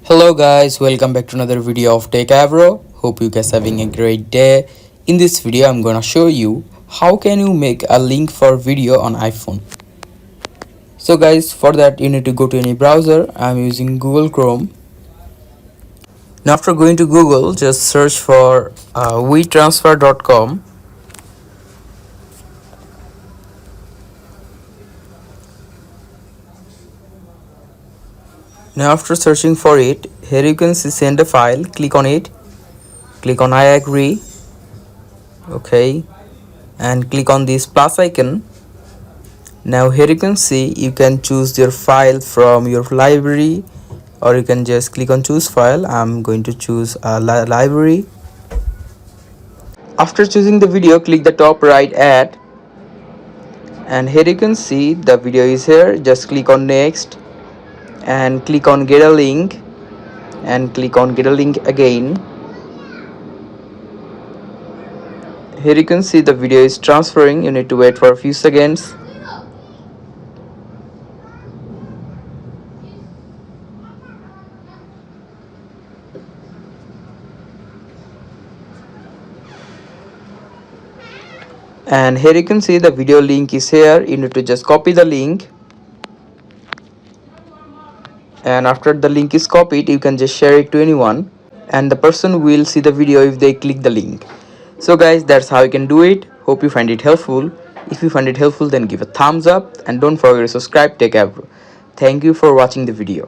Hello guys, welcome back to another video of Techavro. Hope you guys having a great day. In this video I'm gonna show you how can you make a link for video on iPhone. So guys, for that you need to go to any browser. I'm using Google Chrome. Now after going to Google, just search for WeTransfer.com. Now after searching for it, here you can see send a file. Click on it, click on I agree, okay, and click on this plus icon. Now here you can see you can choose your file from your library, or you can just click on choose file. I'm going to choose a library. After choosing the video, click the top right add, and here you can see the video is here. Just click on next and click on get a link, and click on get a link again. Here you can see the video is transferring. You need to wait for a few seconds. And here you can see the video link is here. You need to just copy the link, and after the link is copied you can just share it to anyone, and the person will see the video if they click the link. So guys, that's how you can do it. Hope you find it helpful. If you find it helpful, then give a thumbs up and don't forget to subscribe. Take care. Thank you for watching the video.